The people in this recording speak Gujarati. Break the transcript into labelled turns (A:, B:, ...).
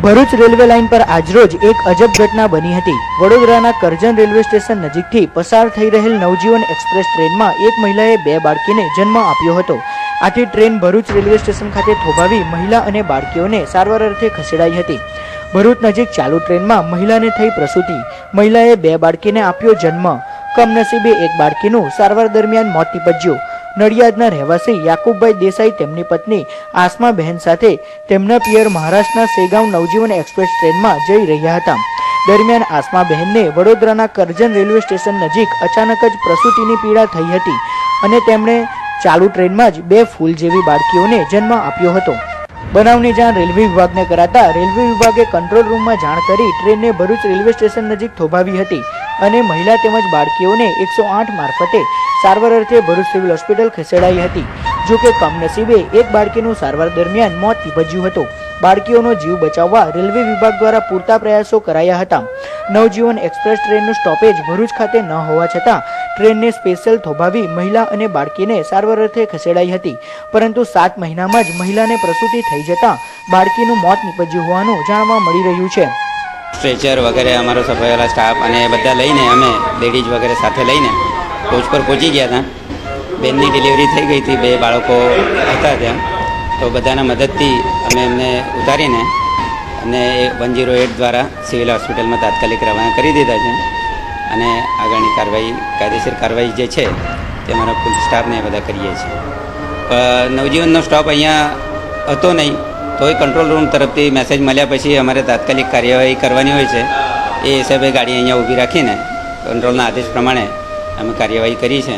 A: ભરૂચ રેલવે લાઇન પર આજરોજ એક અજબ ઘટના બની હતી। વડોદરાના કરજણ રેલવે સ્ટેશન નજીકથી પસાર થઈ રહેલ નવજીવન એક્સપ્રેસ ટ્રેનમાં એક મહિલાએ 2 બાળકીને જન્મ આપ્યો હતો। આથી ટ્રેન ભરૂચ રેલવે સ્ટેશન ખાતે થોભાવી મહિલા અને બાળકીઓને સારવાર અર્થે ખસેડાઈ હતી। ભરૂચ નજીક ચાલુ ટ્રેનમાં મહિલાને થઈ પ્રસૂતિ। મહિલાએ 2 બાળકીને આપ્યો જન્મ। કમનસીબે એક બાળકીનું સારવાર દરમિયાન મોત નીપજ્યું। નડિયાદના રહેવાસી યાકુબભાઈ દેસાઈ તેમની પત્ની આસમાબહેન સાથે તેમના પિયર મહારાષ્ટ્રના સેગાંવ નવજીવન એક્સપ્રેસ ટ્રેનમાં જઈ રહ્યા હતા। દરમિયાન આસમાબહેનને વડોદરાના કરજણ રેલવે સ્ટેશન નજીક અચાનક જ પ્રસૂતિની પીડા થઈ હતી અને તેમણે ચાલુ ટ્રેનમાં જ 2 ફૂલ જેવી બાળકીઓને જન્મ આપ્યો હતો। બનાવની જાણ રેલવે વિભાગને કરાતા રેલવે વિભાગે કંટ્રોલ રૂમમાં જાણ કરી ટ્રેનને ભરૂચ રેલવે સ્ટેશન નજીક થોભાવી હતી અને મહિલા તેમજ બાળકીઓને 108 મારફતે સારવાર અર્થે ભરૂચ સિવિલ હોસ્પિટલ ખસેડાઈ હતી। જો કે કમનસીબે એક બાળકીનું સારવાર દરમિયાન મોત નીપજ્યું હતું। બાળકીઓનો જીવ બચાવવા રેલવે વિભાગ દ્વારા પૂરતા પ્રયાસો કરાયા હતા। નવજીવન એક્સપ્રેસ ટ્રેનનું સ્ટોપેજ ભરૂચ ખાતે ન હોવા છતાં ટ્રેનને સ્પેશિયલ થોભાવી મહિલા અને બાળકીને સારવાર અર્થે ખસેડાઈ હતી, પરંતુ 7 મહિનામાં જ મહિલાને પ્રસૂતિ થઈ જતા બાળકીનું મોત નીપજ્યું હોવાનું જાણવા મળી રહ્યું છે।
B: સ્ટ્રેચર વગેરે અમારો સફાઈવાળા સ્ટાફ અને બધા લઈને અમે લેડીઝ વગેરે સાથે લઈને કોચ પર પહોંચી ગયા હતા। બેનની ડિલિવરી થઈ ગઈ હતી, 2 બાળકો હતા ત્યાં, તો બધાના મદદથી અમે એમને ઉતારીને અને 108 દ્વારા સિવિલ હોસ્પિટલમાં તાત્કાલિક રવાના કરી દીધા છે અને આગળની કાર્યવાહી કાયદેસર કાર્યવાહી જે છે તે અમારા ફૂલ સ્ટાફને બધા કરીએ છીએ। પણ નવજીવનનો સ્ટોપ અહીંયા હતો નહીં, તોય કંટ્રોલ રૂમ તરફથી મેસેજ મળ્યા પછી અમારે તાત્કાલિક કાર્યવાહી કરવાની હોય છે। એ હિસાબે ગાડી અહીંયા ઊભી રાખીને કંટ્રોલના આદેશ પ્રમાણે અમે કાર્યવાહી કરી છે।